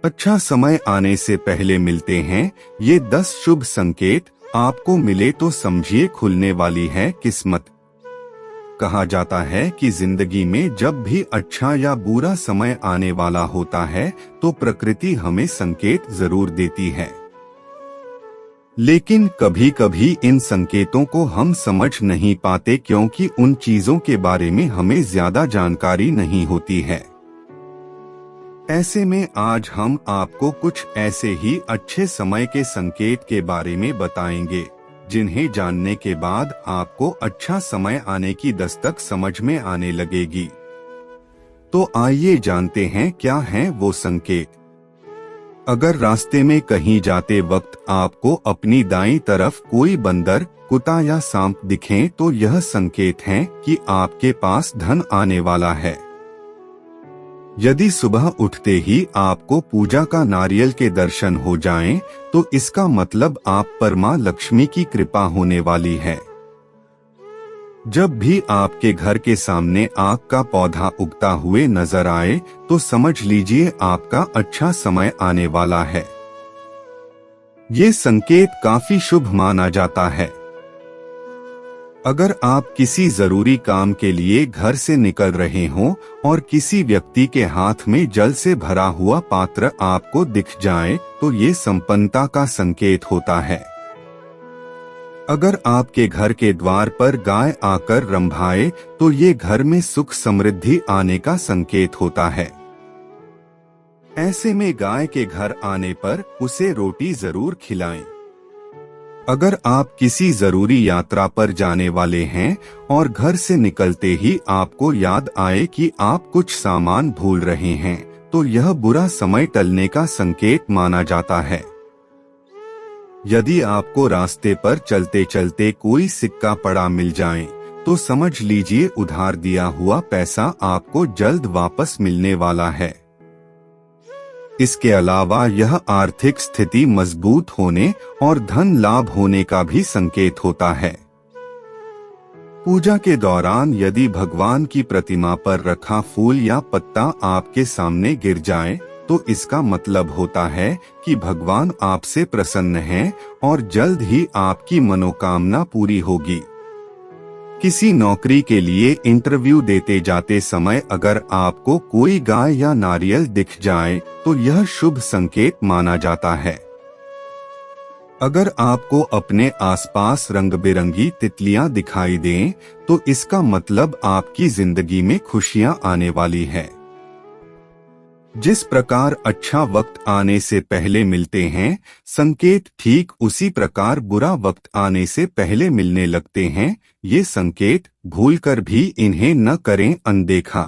अच्छा समय आने से पहले मिलते हैं, ये 10 शुभ संकेत आपको मिले तो समझिए खुलने वाली है किस्मत। कहा जाता है कि जिंदगी में जब भी अच्छा या बुरा समय आने वाला होता है तो प्रकृति हमें संकेत जरूर देती है, लेकिन कभी कभी इन संकेतों को हम समझ नहीं पाते क्योंकि उन चीजों के बारे में हमें ज्यादा जानकारी नहीं होती है। ऐसे में आज हम आपको कुछ ऐसे ही अच्छे समय के संकेत के बारे में बताएंगे जिन्हें जानने के बाद आपको अच्छा समय आने की दस्तक समझ में आने लगेगी। तो आइए जानते हैं क्या हैं वो संकेत। अगर रास्ते में कहीं जाते वक्त आपको अपनी दाईं तरफ कोई बंदर, कुत्ता या सांप दिखें तो यह संकेत है कि आपके पास धन आने वाला है। यदि सुबह उठते ही आपको पूजा का नारियल के दर्शन हो जाएं, तो इसका मतलब आप पर मां लक्ष्मी की कृपा होने वाली है। जब भी आपके घर के सामने आक का पौधा उगता हुए नजर आए तो समझ लीजिए आपका अच्छा समय आने वाला है। ये संकेत काफी शुभ माना जाता है। अगर आप किसी जरूरी काम के लिए घर से निकल रहे हों और किसी व्यक्ति के हाथ में जल से भरा हुआ पात्र आपको दिख जाए तो ये संपन्नता का संकेत होता है। अगर आपके घर के द्वार पर गाय आकर रंभाए तो ये घर में सुख समृद्धि आने का संकेत होता है। ऐसे में गाय के घर आने पर उसे रोटी जरूर खिलाएं। अगर आप किसी जरूरी यात्रा पर जाने वाले हैं और घर से निकलते ही आपको याद आए कि आप कुछ सामान भूल रहे हैं तो यह बुरा समय टलने का संकेत माना जाता है। यदि आपको रास्ते पर चलते चलते कोई सिक्का पड़ा मिल जाए तो समझ लीजिए उधार दिया हुआ पैसा आपको जल्द वापस मिलने वाला है। इसके अलावा यह आर्थिक स्थिति मजबूत होने और धन लाभ होने का भी संकेत होता है। पूजा के दौरान यदि भगवान की प्रतिमा पर रखा फूल या पत्ता आपके सामने गिर जाए तो इसका मतलब होता है कि भगवान आपसे प्रसन्न हैं और जल्द ही आपकी मनोकामना पूरी होगी। किसी नौकरी के लिए इंटरव्यू देते जाते समय अगर आपको कोई गाय या नारियल दिख जाए तो यह शुभ संकेत माना जाता है। अगर आपको अपने आसपास रंग बिरंगी तितलियां दिखाई दें तो इसका मतलब आपकी जिंदगी में खुशियां आने वाली है। जिस प्रकार अच्छा वक्त आने से पहले मिलते हैं, संकेत ठीक उसी प्रकार बुरा वक्त आने से पहले मिलने लगते हैं। ये संकेत भूलकर भी इन्हें न करें अनदेखा।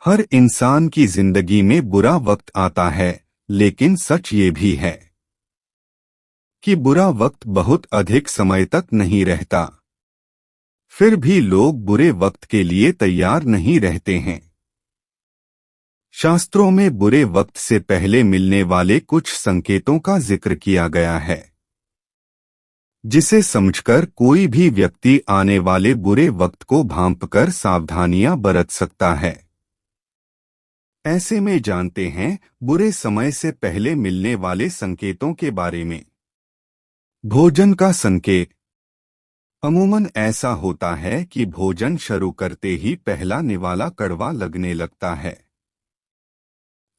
हर इंसान की जिंदगी में बुरा वक्त आता है, लेकिन सच ये भी है कि बुरा वक्त बहुत अधिक समय तक नहीं रहता। फिर भी लोग बुरे वक्त के लिए तैयार नहीं रहते हैं। शास्त्रों में बुरे वक्त से पहले मिलने वाले कुछ संकेतों का जिक्र किया गया है, जिसे समझकर कोई भी व्यक्ति आने वाले बुरे वक्त को भांपकर सावधानियां बरत सकता है। ऐसे में जानते हैं बुरे समय से पहले मिलने वाले संकेतों के बारे में। भोजन का संकेत। अमूमन ऐसा होता है कि भोजन शुरू करते ही पहला निवाला कड़वा लगने लगता है।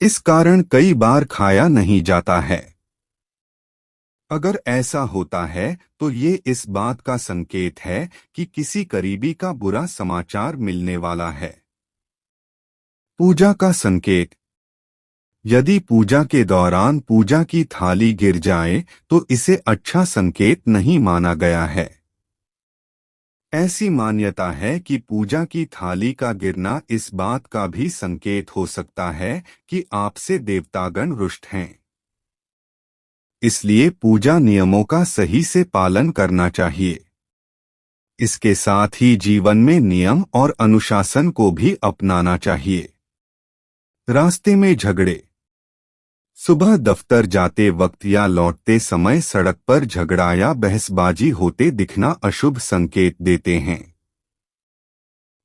इस कारण कई बार खाया नहीं जाता है। अगर ऐसा होता है तो ये इस बात का संकेत है कि किसी करीबी का बुरा समाचार मिलने वाला है। पूजा का संकेत। यदि पूजा के दौरान पूजा की थाली गिर जाए तो इसे अच्छा संकेत नहीं माना गया है। ऐसी मान्यता है कि पूजा की थाली का गिरना इस बात का भी संकेत हो सकता है कि आपसे देवतागण रुष्ट हैं। इसलिए पूजा नियमों का सही से पालन करना चाहिए। इसके साथ ही जीवन में नियम और अनुशासन को भी अपनाना चाहिए। रास्ते में झगड़े। सुबह दफ्तर जाते वक्त या लौटते समय सड़क पर झगड़ा या बहसबाजी होते दिखना अशुभ संकेत देते हैं।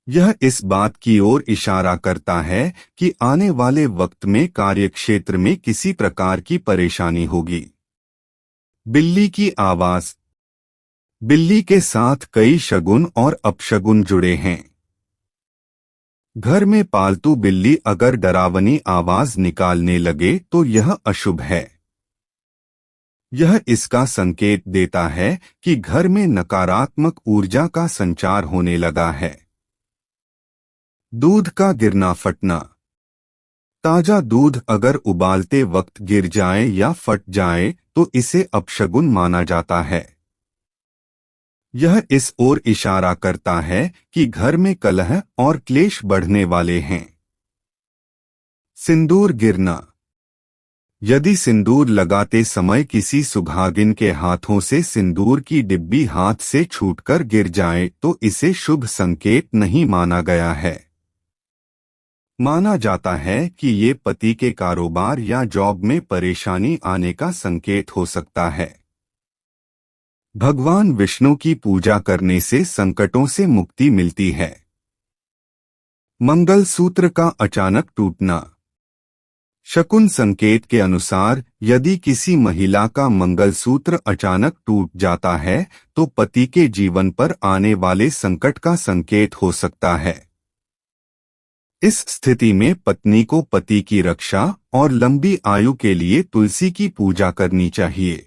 यह इस बात की ओर इशारा करता है कि आने वाले वक्त में कार्यक्षेत्र में किसी प्रकार की परेशानी होगी। बिल्ली की आवाज। बिल्ली के साथ कई शगुन और अपशगुन जुड़े हैं। घर में पालतू बिल्ली अगर डरावनी आवाज निकालने लगे तो यह अशुभ है। यह इसका संकेत देता है कि घर में नकारात्मक ऊर्जा का संचार होने लगा है। दूध का गिरना फटना। ताजा दूध अगर उबालते वक्त गिर जाए या फट जाए तो इसे अपशगुन माना जाता है। यह इस ओर इशारा करता है कि घर में कलह और क्लेश बढ़ने वाले हैं। सिंदूर गिरना। यदि सिंदूर लगाते समय किसी सुहागिन के हाथों से सिंदूर की डिब्बी हाथ से छूटकर गिर जाए तो इसे शुभ संकेत नहीं माना गया है। माना जाता है कि ये पति के कारोबार या जॉब में परेशानी आने का संकेत हो सकता है। भगवान विष्णु की पूजा करने से संकटों से मुक्ति मिलती है। मंगलसूत्र का अचानक टूटना। शकुन संकेत के अनुसार यदि किसी महिला का मंगलसूत्र अचानक टूट जाता है तो पति के जीवन पर आने वाले संकट का संकेत हो सकता है। इस स्थिति में पत्नी को पति की रक्षा और लंबी आयु के लिए तुलसी की पूजा करनी चाहिए।